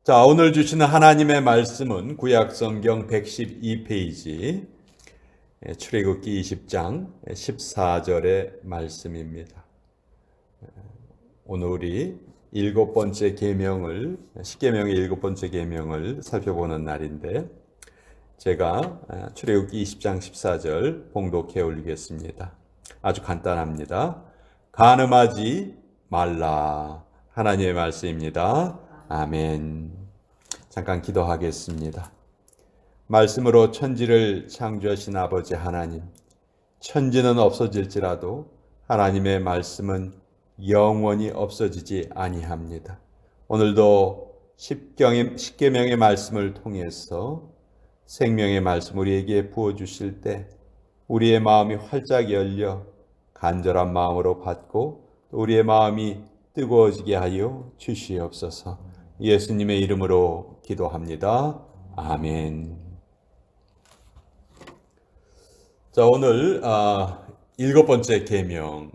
자, 오늘 주시는 하나님의 말씀은 구약성경 112페이지 출애굽기 20장 14절의 말씀입니다. 오늘 우리 일곱 번째 계명을, 십계명의 일곱 번째 계명을 살펴보는 날인데, 제가 출애굽기 20장 14절 봉독해 올리겠습니다. 아주 간단합니다. 간음하지 말라. 하나님의 말씀입니다. 아멘. 잠깐 기도하겠습니다. 말씀으로 천지를 창조하신 아버지 하나님, 천지는 없어질지라도 하나님의 말씀은 영원히 없어지지 아니합니다. 오늘도 십계명의 말씀을 통해서 생명의 말씀 우리에게 부어주실 때 우리의 마음이 활짝 열려 간절한 마음으로 받고 우리의 마음이 뜨거워지게 하여 주시옵소서. 예수님의 이름으로 기도합니다. 아멘. 자, 오늘 일곱 번째 계명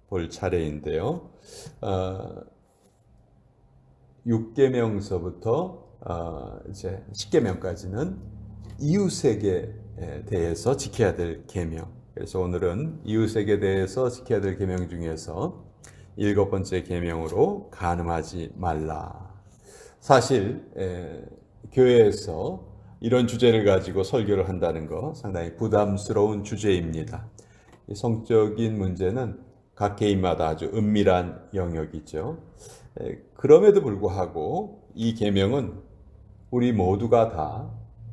볼 차례인데요. 6계명서부터 이제 10계명까지는 이웃에게 대해서 지켜야 될 계명. 그래서 오늘은 이웃에게 대해서 지켜야 될 계명 중에서 일곱 번째 계명으로 간음하지 말라. 사실 교회에서 이런 주제를 가지고 설교를 한다는 거 상당히 부담스러운 주제입니다. 성적인 문제는 각 개인마다 아주 은밀한 영역이죠. 그럼에도 불구하고 이 계명은 우리 모두가 다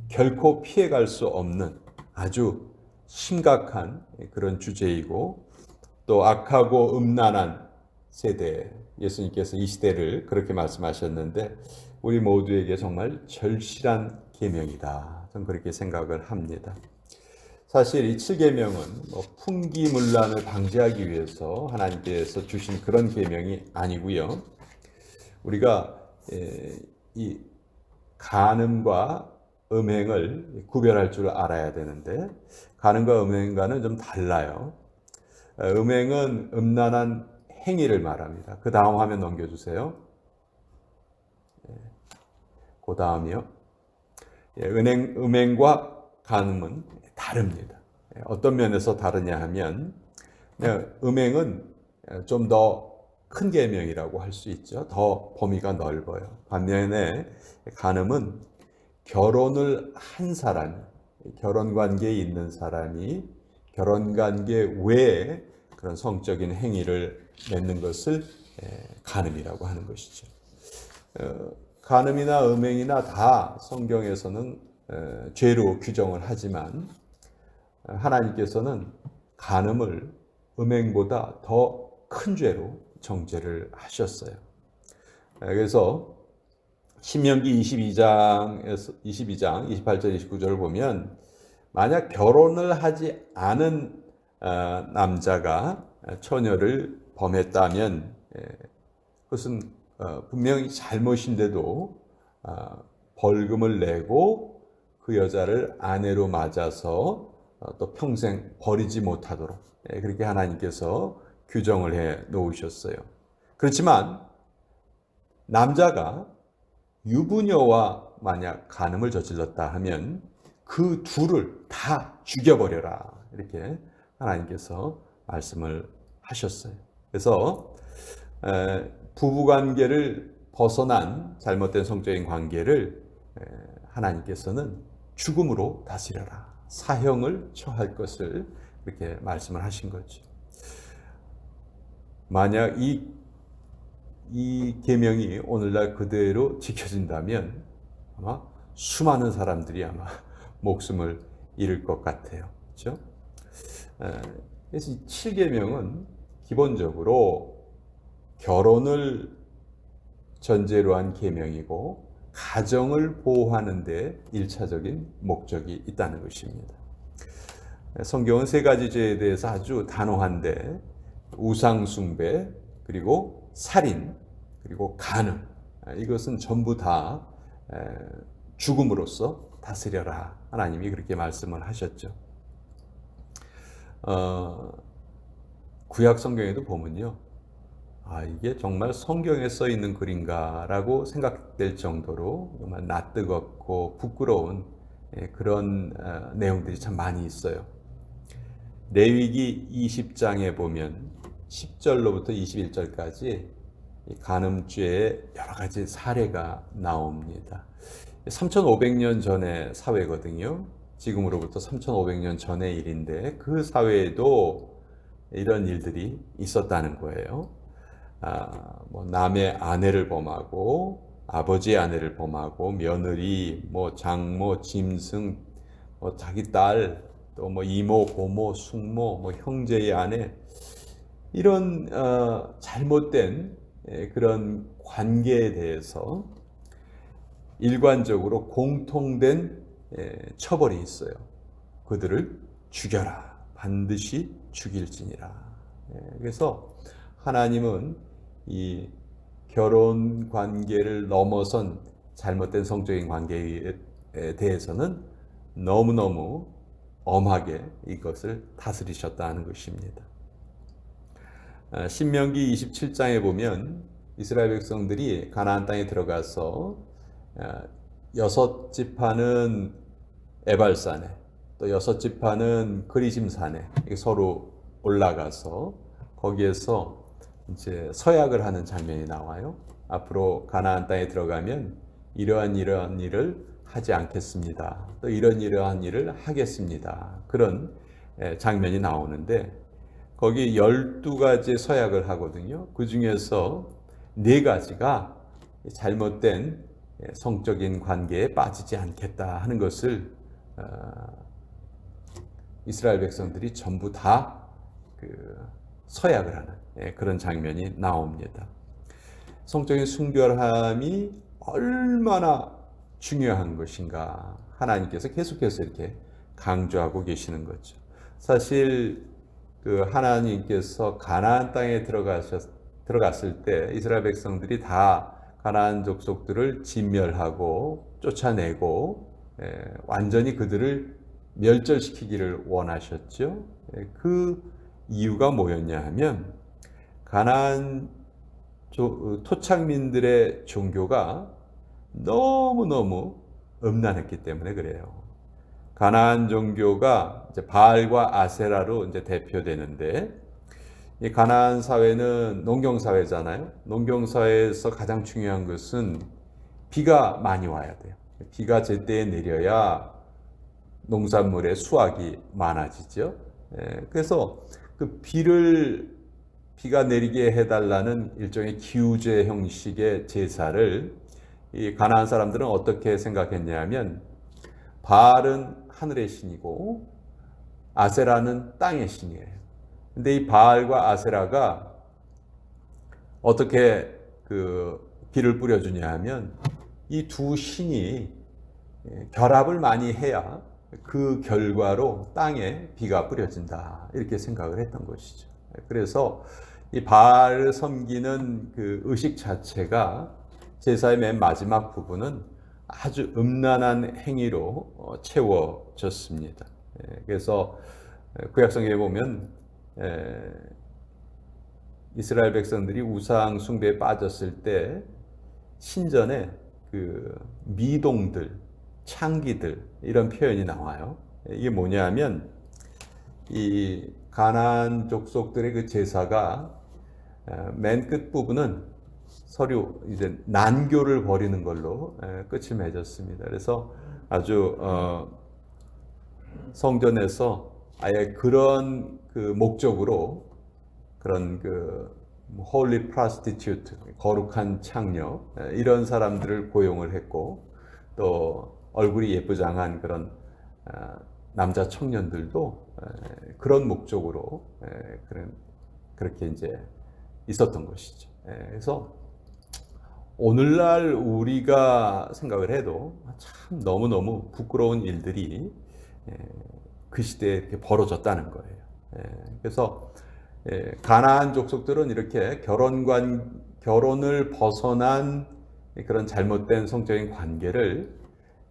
결코 피해갈 수 없는 아주 심각한 그런 주제이고, 또 악하고 음란한 세대, 예수님께서 이 시대를 그렇게 말씀하셨는데 우리 모두에게 정말 절실한 계명이다. 저는 그렇게 생각을 합니다. 사실 이 7계명은 풍기문란을 방지하기 위해서 하나님께서 주신 그런 계명이 아니고요. 우리가 이 간음과 음행을 구별할 줄 알아야 되는데, 간음과 음행과는 좀 달라요. 음행은 음란한 행위를 말합니다. 그 다음 화면 넘겨주세요. 그 다음이요. 음행과 간음은 다릅니다. 어떤 면에서 다르냐 하면, 음행은 좀 더 큰 계명이라고 할 수 있죠. 더 범위가 넓어요. 반면에 간음은 결혼을 한 사람, 결혼 관계에 있는 사람이 결혼 관계 외에 그런 성적인 행위를 맺는 것을 간음이라고 하는 것이죠. 간음이나 음행이나 다 성경에서는 죄로 규정을 하지만 하나님께서는 간음을 음행보다 더 큰 죄로 정죄를 하셨어요. 그래서 신명기 22장 28절 29절을 보면, 만약 결혼을 하지 않은 남자가 처녀를 범했다면 그것은 분명히 잘못인데도 벌금을 내고 그 여자를 아내로 맞아서 또 평생 버리지 못하도록 그렇게 하나님께서 규정을 해 놓으셨어요. 그렇지만 남자가 유부녀와 만약 간음을 저질렀다 하면 그 둘을 다 죽여버려라, 이렇게 하나님께서 말씀을 하셨어요. 그래서 부부관계를 벗어난 잘못된 성적인 관계를 하나님께서는 죽음으로 다스려라, 사형을 처할 것을 그렇게 말씀을 하신 거죠. 만약 이 계명이 오늘날 그대로 지켜진다면 아마 수많은 사람들이 아마 목숨을 잃을 것 같아요. 그렇죠? 그래서 이 7계명은 기본적으로 결혼을 전제로 한 계명이고 가정을 보호하는 데 1차적인 목적이 있다는 것입니다. 성경은 세 가지 죄에 대해서 아주 단호한데, 우상숭배, 그리고 살인, 그리고 간음, 이것은 전부 다 죽음으로써 다스려라, 하나님이 그렇게 말씀을 하셨죠. 구약 성경에도 보면요, 이게 정말 성경에 써 있는 글인가라고 생각될 정도로 정말 낯뜨겁고 부끄러운 그런 내용들이 참 많이 있어요. 레위기 20장에 보면 10절로부터 21절까지 간음죄의 여러 가지 사례가 나옵니다. 3,500년 전의 사회거든요. 지금으로부터 3,500년 전의 일인데 그 사회에도 이런 일들이 있었다는 거예요. 남의 아내를 범하고 아버지의 아내를 범하고 며느리, 장모, 짐승, 자기 딸, 또 이모, 고모, 숙모, 형제의 아내 이런 잘못된 그런 관계에 대해서 일관적으로 공통된 처벌이 있어요. 그들을 죽여라. 반드시 죽일지니라. 그래서 하나님은 이 결혼 관계를 넘어선 잘못된 성적인 관계에 대해서는 너무너무 엄하게 이것을 다스리셨다는 것입니다. 신명기 27장에 보면 이스라엘 백성들이 가나안 땅에 들어가서 6지파는 에발산에 또 6지파는 그리심산에 서로 올라가서 거기에서 이제 서약을 하는 장면이 나와요. 앞으로 가나안 땅에 들어가면 이러한 일을 하지 않겠습니다. 또 이러한 일을 하겠습니다. 그런 장면이 나오는데 거기 12가지 서약을 하거든요. 그 중에서 4가지가 잘못된 성적인 관계에 빠지지 않겠다 하는 것을 이스라엘 백성들이 전부 다 서약을 하는 그런 장면이 나옵니다. 성적인 순결함이 얼마나 중요한 것인가 하나님께서 계속해서 이렇게 강조하고 계시는 거죠. 사실 하나님께서 가나안 땅에 들어갔을 때 이스라엘 백성들이 다 가나안 족속들을 진멸하고 쫓아내고 완전히 그들을 멸절시키기를 원하셨죠. 그 이유가 뭐였냐 하면 가나안 토착민들의 종교가 너무너무 음란했기 때문에 그래요. 가나안 종교가 이제 바알과 아세라로 이제 대표되는데 이 가나안 사회는 농경 사회잖아요. 농경 사회에서 가장 중요한 것은 비가 많이 와야 돼요. 비가 제때에 내려야 농산물의 수확이 많아지죠. 그래서 그 비가 내리게 해달라는 일종의 기우제 형식의 제사를 이 가나안 사람들은 어떻게 생각했냐면 바알은 하늘의 신이고 아세라는 땅의 신이에요. 근데 이 바알과 아세라가 어떻게 비를 뿌려주냐 하면 이 두 신이 결합을 많이 해야 그 결과로 땅에 비가 뿌려진다 이렇게 생각을 했던 것이죠. 그래서 이 바알을 섬기는 그 의식 자체가 제사의 맨 마지막 부분은 아주 음란한 행위로 채워졌습니다. 그래서 구약성경에 보면 이스라엘 백성들이 우상 숭배에 빠졌을 때 신전에 미동들, 창기들 이런 표현이 나와요. 이게 뭐냐면 이 가나안 족속들의 그 제사가 맨 끝 부분은 서로 이제 난교를 벌이는 걸로 끝을 맺었습니다. 그래서 아주 성전에서 아예 그런 목적으로 그런 holy prostitute, 거룩한 창녀 이런 사람들을 고용을 했고 또 얼굴이 예쁘장한 그런 남자 청년들도 그런 목적으로 그렇게 이제 있었던 것이죠. 그래서 오늘날 우리가 생각을 해도 참 너무너무 부끄러운 일들이 그 시대에 이렇게 벌어졌다는 거예요. 그래서 가나안 족속들은 이렇게 결혼을 벗어난 그런 잘못된 성적인 관계를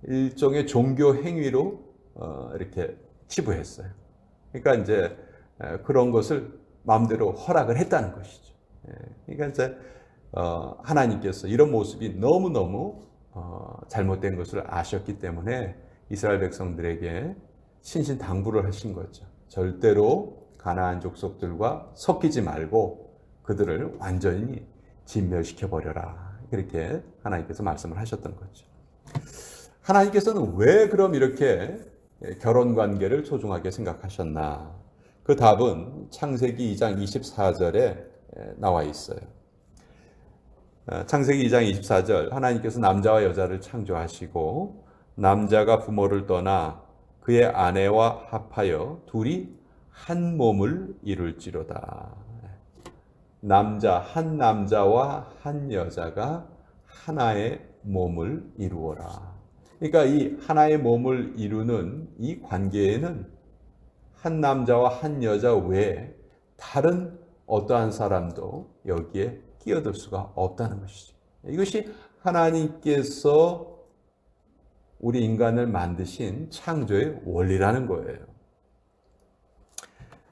일종의 종교 행위로 이렇게 치부했어요. 그러니까 이제 그런 것을 마음대로 허락을 했다는 것이죠. 그러니까 이제 하나님께서 이런 모습이 너무너무 잘못된 것을 아셨기 때문에 이스라엘 백성들에게 신신당부를 하신 거죠. 절대로 가나안 족속들과 섞이지 말고 그들을 완전히 진멸시켜 버려라. 그렇게 하나님께서 말씀을 하셨던 거죠. 하나님께서는 왜 그럼 이렇게 결혼 관계를 소중하게 생각하셨나? 그 답은 창세기 2장 24절에 나와 있어요. 창세기 2장 24절, 하나님께서 남자와 여자를 창조하시고 남자가 부모를 떠나 그의 아내와 합하여 둘이 한 몸을 이룰지로다. 한 남자와 한 여자가 하나의 몸을 이루어라. 그러니까 이 하나의 몸을 이루는 이 관계에는 한 남자와 한 여자 외에 다른 어떠한 사람도 여기에 끼어들 수가 없다는 것이죠. 이것이 하나님께서 우리 인간을 만드신 창조의 원리라는 거예요.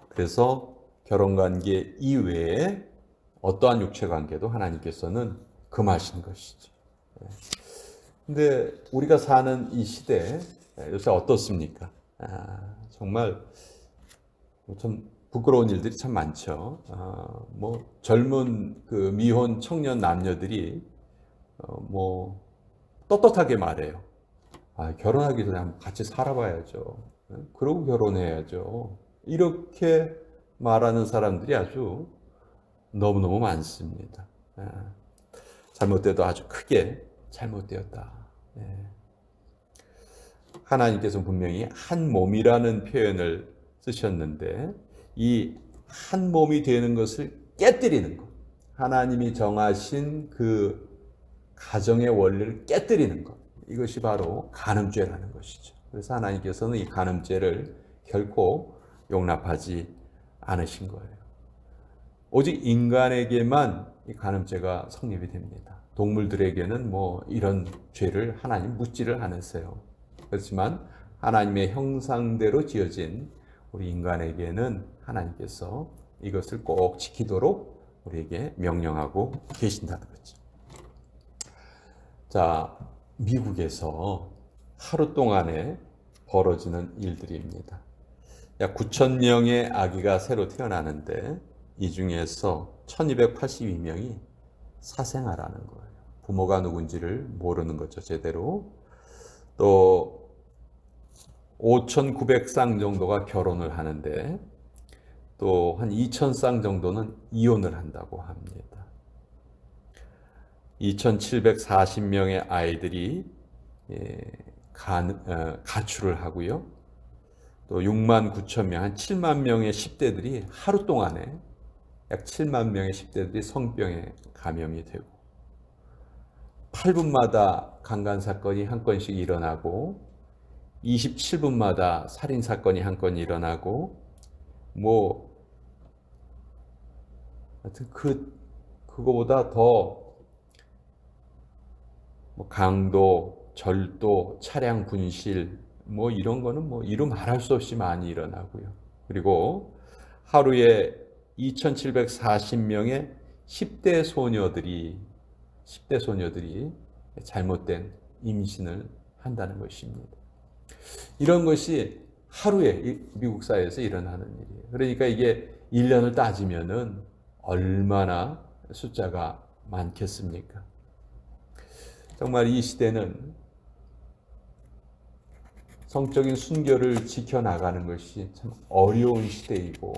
그래서 결혼관계 이외에 어떠한 육체관계도 하나님께서는 금하신 것이죠. 근데 우리가 사는 이 시대 요새 어떻습니까? 정말 좀 부끄러운 일들이 참 많죠. 뭐 젊은 그 미혼 청년 남녀들이 뭐 떳떳하게 말해요. 결혼하기 전에 한번 같이 살아봐야죠. 그러고 결혼해야죠. 이렇게 말하는 사람들이 아주 너무너무 많습니다. 잘못돼도 아주 크게 잘못되었다. 하나님께서는 분명히 한 몸이라는 표현을 쓰셨는데 이 한 몸이 되는 것을 깨뜨리는 것, 하나님이 정하신 그 가정의 원리를 깨뜨리는 것, 이것이 바로 간음죄라는 것이죠. 그래서 하나님께서는 이 간음죄를 결코 용납하지 않으신 거예요. 오직 인간에게만 이 간음죄가 성립이 됩니다. 동물들에게는 뭐 이런 죄를 하나님 묻지를 않으세요. 그렇지만 하나님의 형상대로 지어진 우리 인간에게는 하나님께서 이것을 꼭 지키도록 우리에게 명령하고 계신다는 거죠. 자, 미국에서 하루 동안에 벌어지는 일들입니다. 약 9천 명의 아기가 새로 태어나는데 이 중에서 1282명이 사생아라는 거예요. 부모가 누군지를 모르는 거죠, 제대로. 또 5,900쌍 정도가 결혼을 하는데 또 한 2,000쌍 정도는 이혼을 한다고 합니다. 2,740명의 아이들이 가출을 하고요. 또 6만 9천 명, 한 7만 명의 10대들이 하루 동안에 약 7만 명의 10대들이 성병에 감염이 되고 8분마다 강간 사건이 한 건씩 일어나고 27분마다 살인 사건이 한 건 일어나고 뭐 하여튼 그거보다 더 뭐 강도, 절도, 차량 분실 뭐 이런 거는 뭐 이루 말할 수 없이 많이 일어나고요. 그리고 하루에 2,740명의 10대 소녀들이 잘못된 임신을 한다는 것입니다. 이런 것이 하루에 미국 사회에서 일어나는 일이에요. 그러니까 이게 1년을 따지면은 얼마나 숫자가 많겠습니까? 정말 이 시대는 성적인 순결을 지켜나가는 것이 참 어려운 시대이고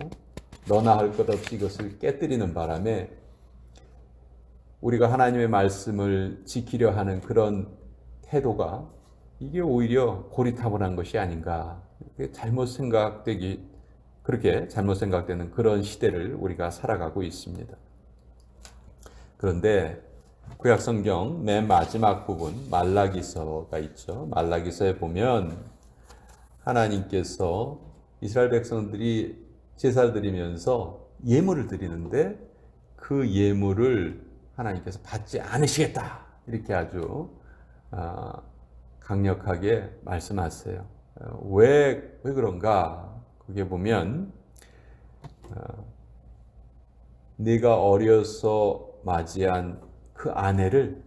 너나 할 것 없이 이것을 깨뜨리는 바람에 우리가 하나님의 말씀을 지키려 하는 그런 태도가 이게 오히려 고리타분한 것이 아닌가, 그렇게 잘못 생각되는 그런 시대를 우리가 살아가고 있습니다. 그런데 구약성경 맨 마지막 부분 말라기서가 있죠. 말라기서에 보면 하나님께서 이스라엘 백성들이 제사를 드리면서 예물을 드리는데 그 예물을 하나님께서 받지 않으시겠다, 이렇게 아주 강력하게 말씀하세요. 왜 그런가? 거기에 보면 네가 어려서 맞이한 그 아내를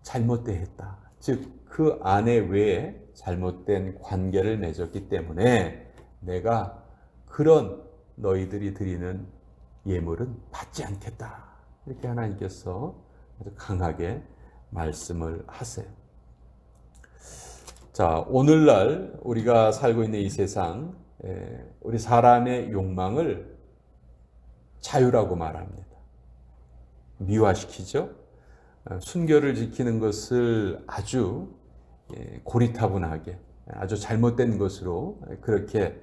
잘못 대했다. 즉 그 아내 외에 잘못된 관계를 맺었기 때문에 내가 그런 너희들이 드리는 예물은 받지 않겠다. 이렇게 하나님께서 아주 강하게 말씀을 하세요. 자, 오늘날 우리가 살고 있는 이 세상, 우리 사람의 욕망을 자유라고 말합니다. 미화시키죠. 순결을 지키는 것을 아주 고리타분하게, 아주 잘못된 것으로 그렇게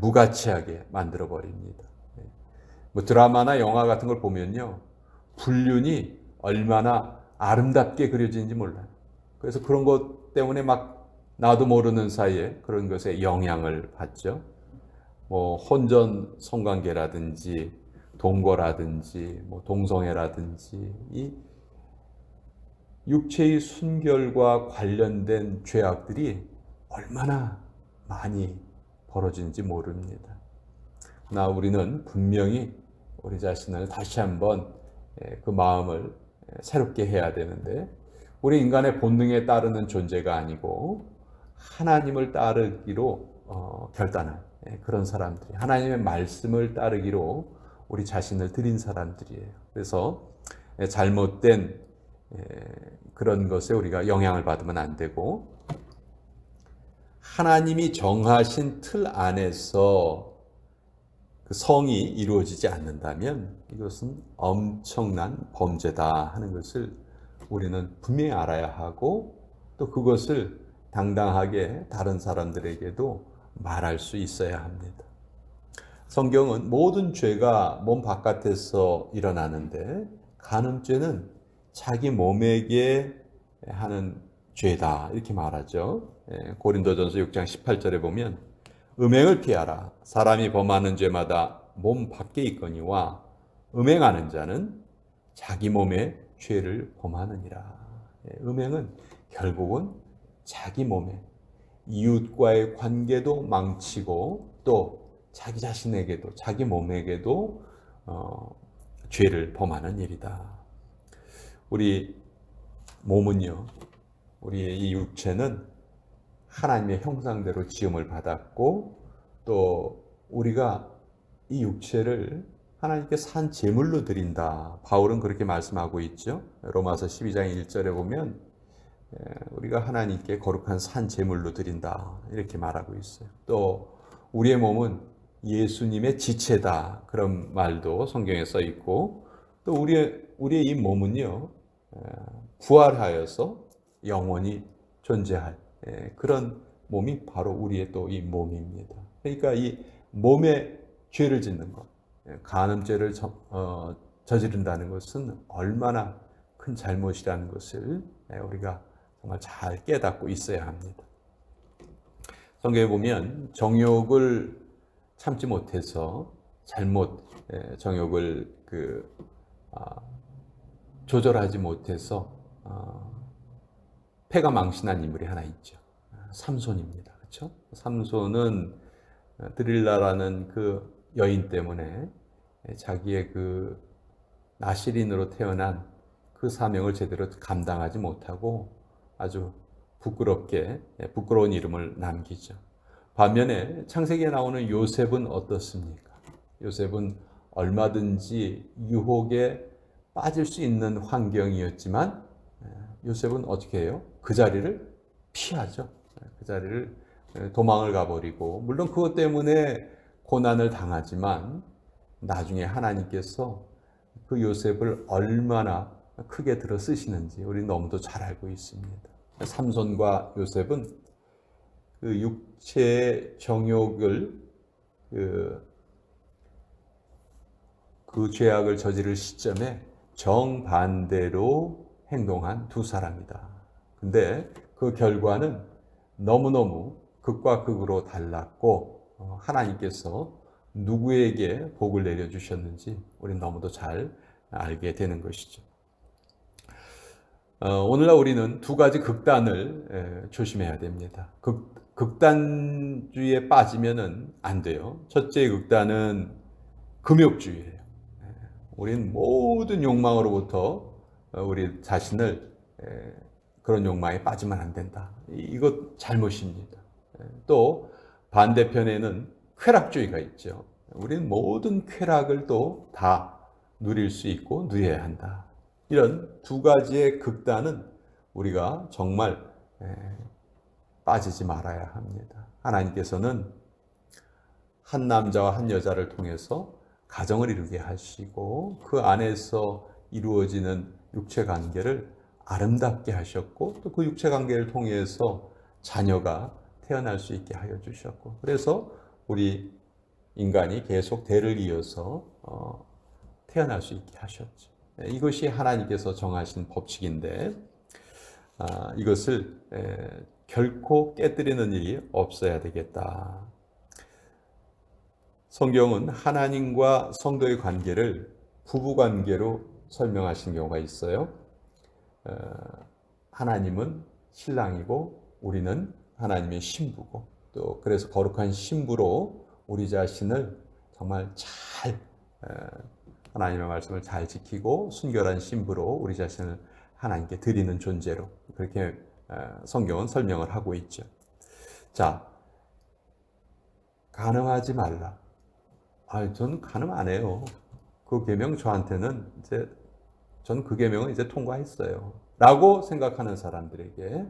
무가치하게 만들어 버립니다. 뭐 드라마나 영화 같은 걸 보면요, 불륜이 얼마나 아름답게 그려지는지 몰라요. 그래서 그런 것 때문에 막 나도 모르는 사이에 그런 것에 영향을 받죠. 뭐 혼전 성관계라든지 동거라든지 뭐 동성애라든지 이 육체의 순결과 관련된 죄악들이 얼마나 많이 벌어지는지 모릅니다. 그러나 우리는 분명히 우리 자신을 다시 한번 그 마음을 새롭게 해야 되는데, 우리 인간의 본능에 따르는 존재가 아니고 하나님을 따르기로 결단한 그런 사람들이, 하나님의 말씀을 따르기로 우리 자신을 드린 사람들이에요. 그래서 잘못된 그런 것에 우리가 영향을 받으면 안 되고, 하나님이 정하신 틀 안에서 그 성이 이루어지지 않는다면 이것은 엄청난 범죄다 하는 것을 우리는 분명히 알아야 하고, 또 그것을 당당하게 다른 사람들에게도 말할 수 있어야 합니다. 성경은 모든 죄가 몸 바깥에서 일어나는데 간음죄는 자기 몸에게 하는 죄다 이렇게 말하죠. 고린도전서 6장 18절에 보면 음행을 피하라. 사람이 범하는 죄마다 몸 밖에 있거니와 음행하는 자는 자기 몸에 죄를 범하느니라. 음행은 결국은 자기 몸에, 이웃과의 관계도 망치고 또 자기 자신에게도, 자기 몸에게도 죄를 범하는 일이다. 우리 몸은요, 우리의 이 육체는 하나님의 형상대로 지음을 받았고, 또 우리가 이 육체를 하나님께 산 제물로 드린다. 바울은 그렇게 말씀하고 있죠. 로마서 12장 1절에 보면 우리가 하나님께 거룩한 산 제물로 드린다 이렇게 말하고 있어요. 또 우리의 몸은 예수님의 지체다 그런 말도 성경에 써 있고, 또 우리의 이 몸은요 부활하여서 영원히 존재할 그런 몸이 바로 우리의 또 이 몸입니다. 그러니까 이 몸에 죄를 짓는 것, 간음죄를 저지른다는 것은 얼마나 큰 잘못이라는 것을 우리가 정말 잘 깨닫고 있어야 합니다. 성경에 보면 정욕을 참지 못해서 잘못 정욕을 조절하지 못해서 패가 망신한 인물이 하나 있죠. 삼손입니다. 그렇죠? 삼손은 드릴라라는 그 여인 때문에 자기의 그 나실인으로 태어난 그 사명을 제대로 감당하지 못하고 아주 부끄러운 이름을 남기죠. 반면에 창세기에 나오는 요셉은 어떻습니까? 요셉은 얼마든지 유혹에 빠질 수 있는 환경이었지만 요셉은 어떻게 해요? 그 자리를 피하죠. 그 자리를 도망을 가버리고, 물론 그것 때문에 고난을 당하지만 나중에 하나님께서 그 요셉을 얼마나 크게 들어 쓰시는지 우리는 너무도 잘 알고 있습니다. 삼손과 요셉은 그 육체의 정욕을 그 죄악을 저지를 시점에 정반대로 행동한 두 사람이다. 근데 그 결과는 너무너무 극과 극으로 달랐고, 하나님께서 누구에게 복을 내려주셨는지 우리는 너무도 잘 알게 되는 것이죠. 오늘날 우리는 두 가지 극단을 조심해야 됩니다. 극단주의에 빠지면 안 돼요. 첫째 극단은 금욕주의예요. 우리는 모든 욕망으로부터 우리 자신을 그런 욕망에 빠지면 안 된다. 이것 잘못입니다. 또 반대편에는 쾌락주의가 있죠. 우리는 모든 쾌락을 또 다 누릴 수 있고 누려야 한다. 이런 두 가지의 극단은 우리가 정말 빠지지 말아야 합니다. 하나님께서는 한 남자와 한 여자를 통해서 가정을 이루게 하시고 그 안에서 이루어지는 육체 관계를 아름답게 하셨고 또 그 육체 관계를 통해서 자녀가 태어날 수 있게 하여 주셨고 그래서 우리 인간이 계속 대를 이어서 태어날 수 있게 하셨죠. 이것이 하나님께서 정하신 법칙인데 이것을 결코 깨뜨리는 일이 없어야 되겠다. 성경은 하나님과 성도의 관계를 부부관계로 설명하신 경우가 있어요. 하나님은 신랑이고 우리는 하나님의 신부고 또 그래서 거룩한 신부로 우리 자신을 정말 잘 하나님의 말씀을 잘 지키고 순결한 신부로 우리 자신을 하나님께 드리는 존재로 그렇게 성경은 설명을 하고 있죠. 자, 간음하지 말라. 저는 간음 안 해요. 그 계명 저한테는 이제 전 그 계명은 이제 통과했어요. 라고 생각하는 사람들에게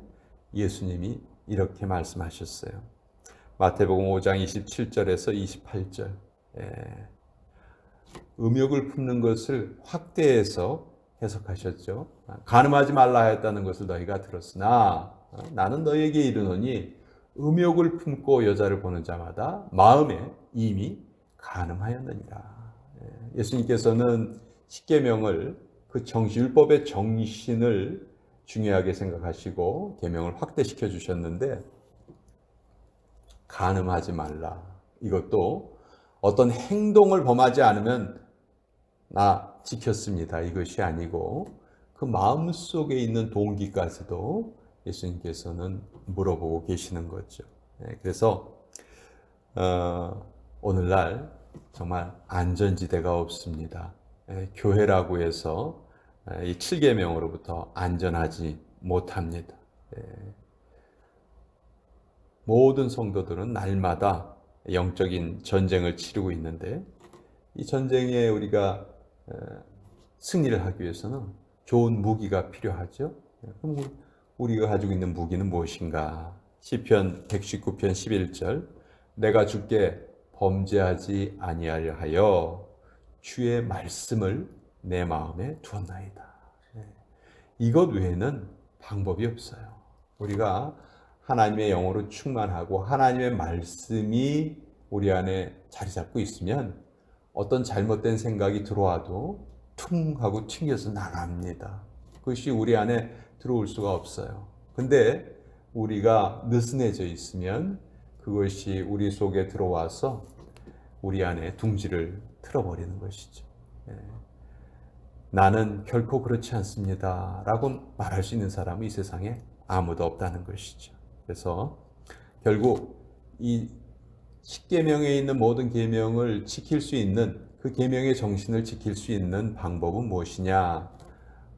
예수님이 이렇게 말씀하셨어요. 마태복음 5장 27절에서 28절. 음욕을 품는 것을 확대해서 해석하셨죠. 간음하지 말라 하였다는 것을 너희가 들었으나 나는 너희에게 이르노니 음욕을 품고 여자를 보는 자마다 마음에 이미 간음하였느니라. 예수님께서는 십계명을 그 율법의 정신을 중요하게 생각하시고 계명을 확대시켜 주셨는데 간음하지 말라. 이것도 어떤 행동을 범하지 않으면 나 지켰습니다. 이것이 아니고 그 마음속에 있는 동기까지도 예수님께서는 물어보고 계시는 거죠. 그래서 오늘날 정말 안전지대가 없습니다. 교회라고 해서 이 7계명으로부터 안전하지 못합니다. 모든 성도들은 날마다 영적인 전쟁을 치르고 있는데 이 전쟁에 우리가 승리를 하기 위해서는 좋은 무기가 필요하죠. 그럼 우리가 가지고 있는 무기는 무엇인가? 시편 119편 11절 내가 주께 범죄하지 아니하려 하여 주의 말씀을 내 마음에 두었나이다. 이것 외에는 방법이 없어요. 우리가 하나님의 영으로 충만하고 하나님의 말씀이 우리 안에 자리 잡고 있으면 어떤 잘못된 생각이 들어와도 퉁 하고 튕겨서 나갑니다. 그것이 우리 안에 들어올 수가 없어요. 근데 우리가 느슨해져 있으면 그것이 우리 속에 들어와서 우리 안에 둥지를 틀어버리는 것이죠. 나는 결코 그렇지 않습니다. 라고 말할 수 있는 사람은 이 세상에 아무도 없다는 것이죠. 그래서 결국 이 십계명에 있는 모든 계명을 지킬 수 있는 그 계명의 정신을 지킬 수 있는 방법은 무엇이냐?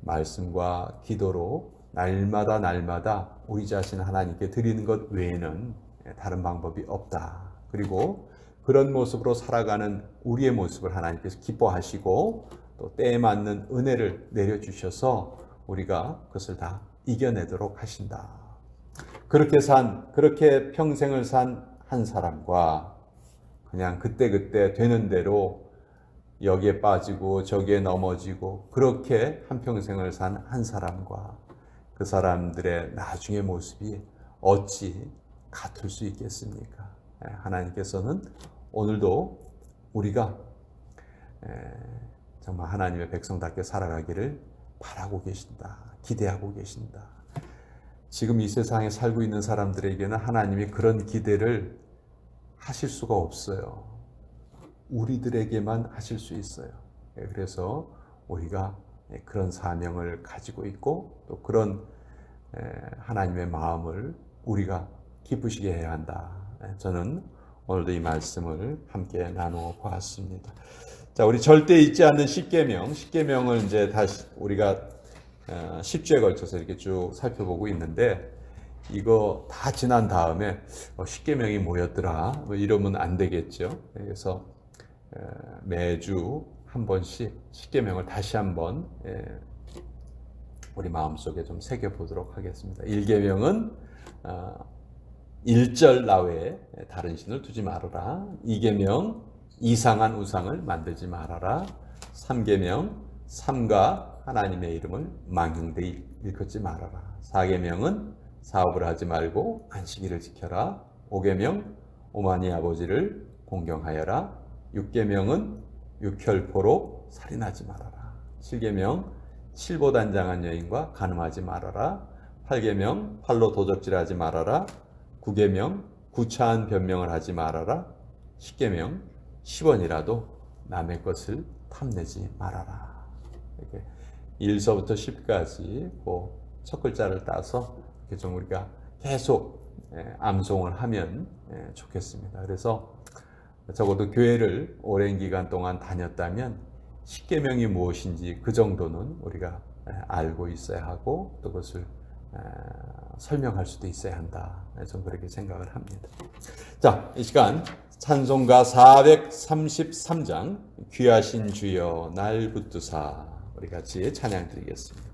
말씀과 기도로 날마다 우리 자신 하나님께 드리는 것 외에는 다른 방법이 없다. 그리고 그런 모습으로 살아가는 우리의 모습을 하나님께서 기뻐하시고 또 때에 맞는 은혜를 내려주셔서 우리가 그것을 다 이겨내도록 하신다. 그렇게 평생을 산 한 사람과 그냥 그때그때 되는 대로 여기에 빠지고 저기에 넘어지고 그렇게 한평생을 산 한 사람과 그 사람들의 나중의 모습이 어찌 같을 수 있겠습니까? 하나님께서는 오늘도 우리가 정말 하나님의 백성답게 살아가기를 바라고 계신다. 기대하고 계신다. 지금 이 세상에 살고 있는 사람들에게는 하나님이 그런 기대를 하실 수가 없어요. 우리들에게만 하실 수 있어요. 그래서 우리가 그런 사명을 가지고 있고 또 그런 하나님의 마음을 우리가 기쁘시게 해야 한다. 저는 오늘도 이 말씀을 함께 나누어 보았습니다. 자, 우리 절대 잊지 않는 십계명을 이제 다시 우리가 10주에 걸쳐서 이렇게 쭉 살펴보고 있는데 이거 다 지난 다음에 10계명이 뭐였더라 뭐 이러면 안 되겠죠. 그래서 매주 한 번씩 10계명을 다시 한번 우리 마음속에 좀 새겨보도록 하겠습니다. 1계명은 1절 나외에 다른 신을 두지 말아라. 2계명 이상한 우상을 만들지 말아라. 3계명 삼가 하나님의 이름을 망령되이 일컫지 말아라. 4계명은 사업을 하지 말고 안식일을 지켜라. 5계명 오만이 아버지를 공경하여라. 6계명은 육혈포로 살인하지 말아라. 7계명 칠보단장한 여인과 간음하지 말아라. 8계명 팔로 도적질하지 말아라. 9계명 구차한 변명을 하지 말아라. 10계명 10원이라도 남의 것을 탐내지 말아라. 이렇게 1서부터 10까지 그 첫 글자를 따서 이렇게 좀 우리가 계속 암송을 하면 좋겠습니다. 그래서 적어도 교회를 오랜 기간 동안 다녔다면 10계명이 무엇인지 그 정도는 우리가 알고 있어야 하고 또 그것을 설명할 수도 있어야 한다. 좀 그렇게 생각을 합니다. 자, 이 시간 찬송가 433장 귀하신 주여 날 붙드사 우리 같이 찬양 드리겠습니다.